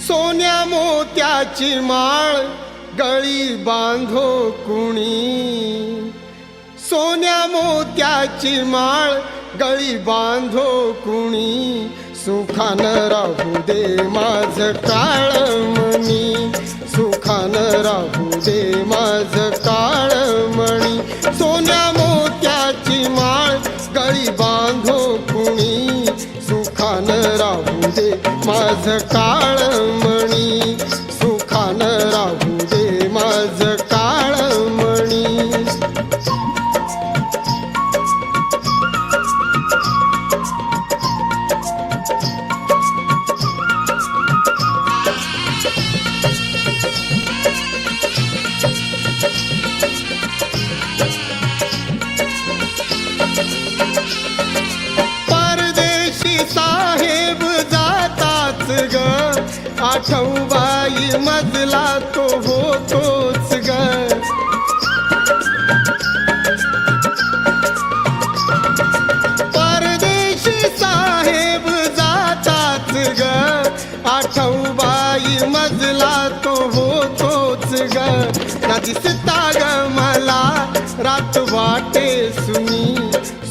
सोन्या मोत्याची माळ गळी बांधो कुणी, सोन्या मोत्याची माळ गळी बांधो कुणी, सुखानं राहू दे माझं काळमणी, सुखानं राहू दे माझं काळमणी, सोन्या मोत्याची माळ गळी बांधो कुणी, सुखानं राहू दे माझं काळमणी, सुखानं राहू दे माझं काळमणी. परदेशी साहेब जाताच ग, आठवबाई मजला तो होतोच ग. परदेशी साहेब जाताच ग, आठवबाई मजला तो होतोच ग. ना दिसता ग मला रात वाटे सुनी,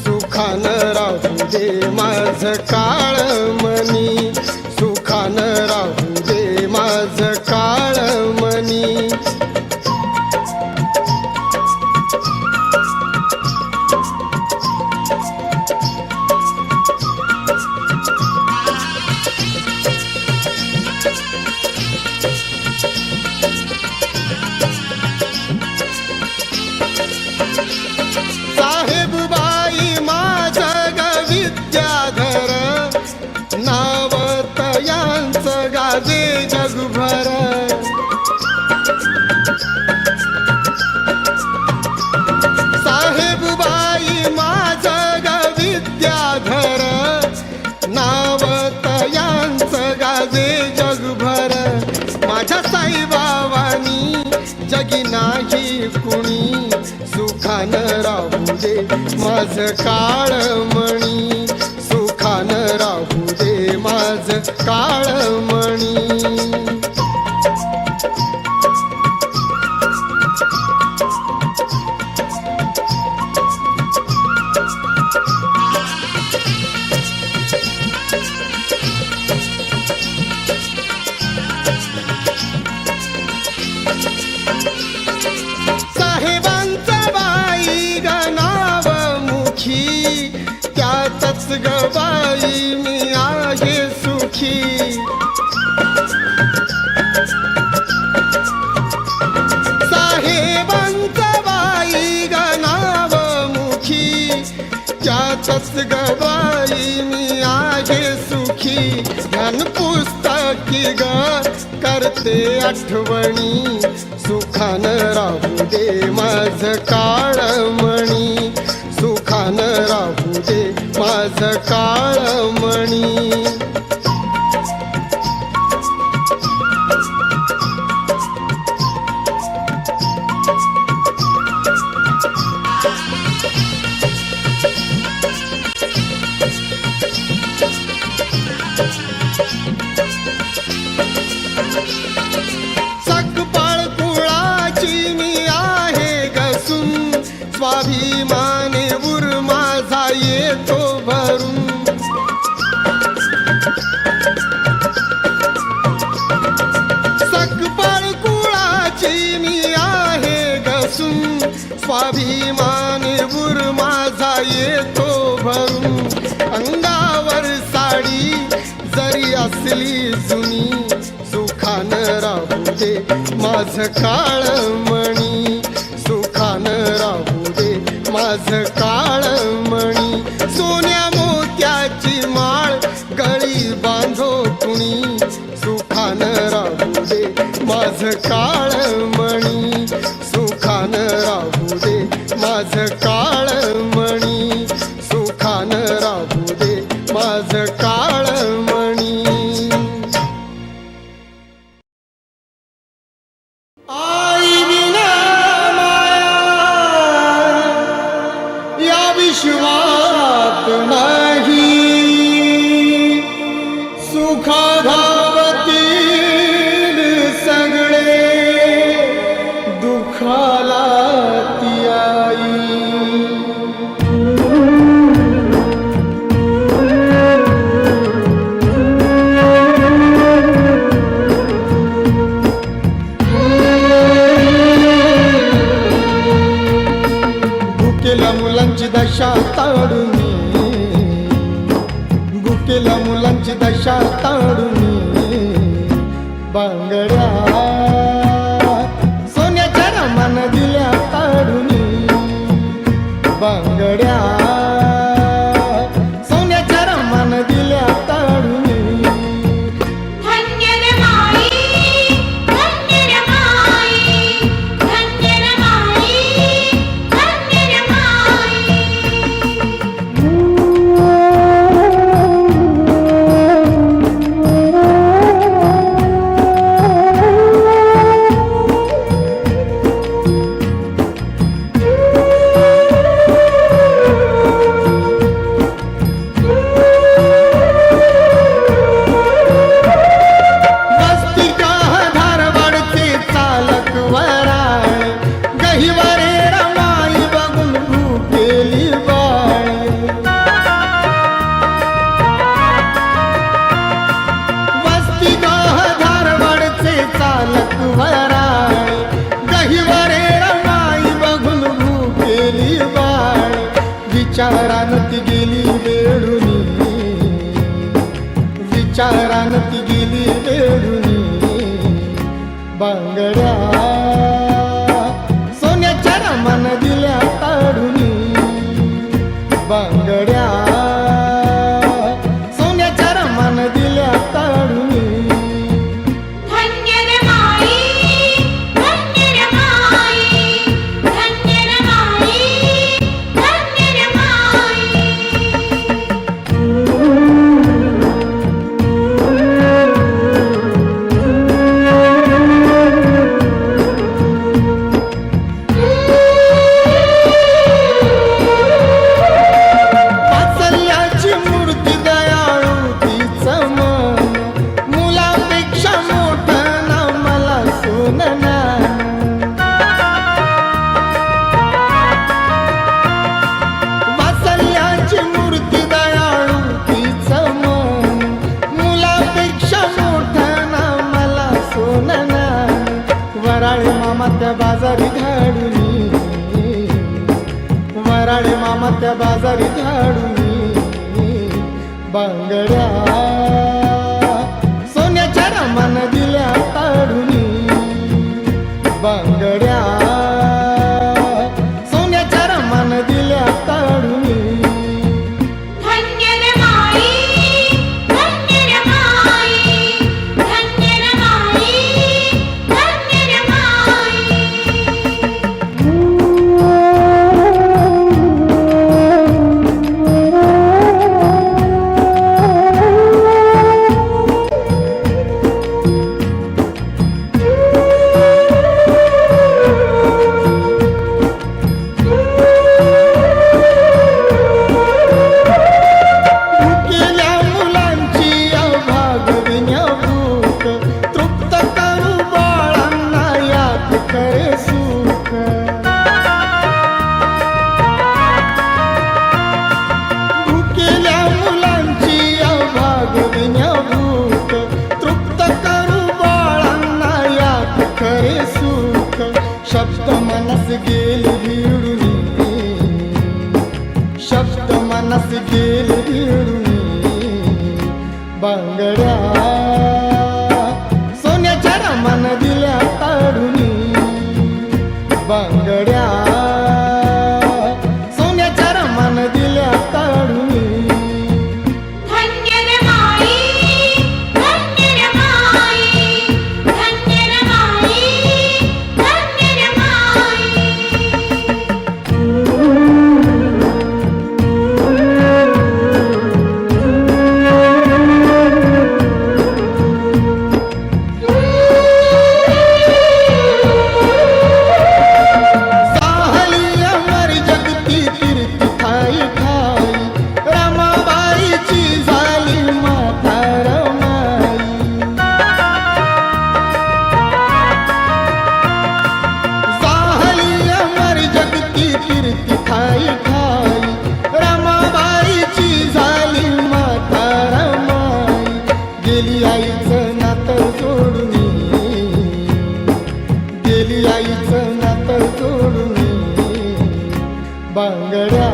सुखानं राहू दे माझं काळमणी, सुखानं राहू दे माझं काळमणी. साहेबबाई माझं ग विद्याधर, नाव तयांचं गाजे जगभर. साहेबबाई माझं ग विद्याधर, नाव तयांचं गाजे जगभर. माझ्या साईबाबांनी जगी नाही कुणी, सुखानं राहू दे माझं काळमणी, सुखानं राहू दे माझं काळमणी. साहेबांचं बाई ग नाव मुखी, त्यातच ग बाई मी आहे सुखी. साहेबांचं बाई ग नाव मुखी, त्यातच ग बाई मी आहे सुखी. ज्ञान पुस्तकी ग करते आठवणी, सुखानं राहू दे माझं काळमणी, सुखानं राहू दे माझं काळमणी. सकपाळ कुळाची मी आहे गसून, स्वाभिमाने उर माझा येतो भरून. सकपाळ कुळाची मी आहे गसून, स्वाभिमाने उर माझा येतो भरून. अंगावर साडी जरी असली जुनी, सुखानं राहू दे माझं काळमणी, सुखानं राहू दे माझं काळमणी. सोन्या मोत्याची माळ गळी बांधो कुणी, सुखानं राहू दे माझं काळमणी, सुखानं राहू दे माझं काळमणी, सुखानं राहू दे माझं काळमणी. आई विना माया या विश्वात नाही, सुखा धावती बांगड्या सोन्याच्या रमान दिल्या काढून बांगड्या सोन्याच्या रमान दिल्या काढून धन्य रे माई धन्य रे माई धन्य रे माई धन्य रे माई विचारान ती गेली वेडूनी विचारान ती गेली वेडूनी बांगड्या सोन्याच्या रमान दिल्या काढून बांगड्या सोन्याच्या रमान दिल्या काढून धन्य रे माई धन्य रे माई धन्य रे माई धन्य रे माई वात्सल्याची मूर्ती दयाळू तिचं मन मुलापेक्षा मोठं ना मला सोनना वात्सल्याची मूर्ती दयाळू तिचं मन मुलापेक्षा मोठं ना मला सोनना वराळे मामा त्या बाजारी धाडूनी वराळे मामा त्या बाजारी धाडूनी बांगड्या सोन्याच्या रमान दिल्या काढून बांगड्या सोन्याच्या रमान दिल्या काढून धन्य रे माई धन्य रे माई धन्य रे माई धन्य रे माई भुकेल्या मुलांची अभागविण्या भूक तृप्त करू बाळांना यात करे सुख भुकेल्या मुलांची अभागविण्या भूक तृप्त करू बाळांना यात खरे सुख शब्द मनस गेली भिडूनी शब्द मनस गेली भिडूनी बांगड्या सोन्याच्या रमान दिल्या काढून बांगड्या सोन्याच्या रमान दिल्या काढून धन्य रे माई धन्य रे माई धन्य रे माई धन्य रे माई साहली अमर जगती कीर्ती ठाई ठाई रमाबाईची झाली माता रमाई साहली अमर जगती कीर्ती ठाई ठाई रमाबाईची झाली माता रमाई गेली आईचं नातं सोडून गेली आईचं नातं सोडून बांगड्या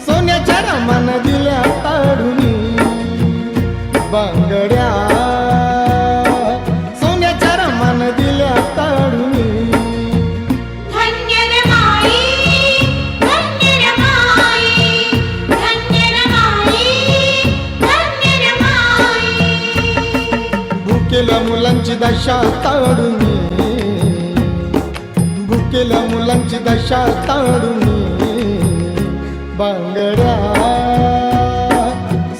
सोन्याच्या रमान दिल्या काढून बांगड्या भुकेल्या मुलांची दशा ताडून, भुकेल्या मुलांची दशा ताडून, बांगड्या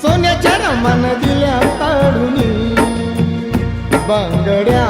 सोन्याच्या रमान दिल्या ताडून, बांगड्या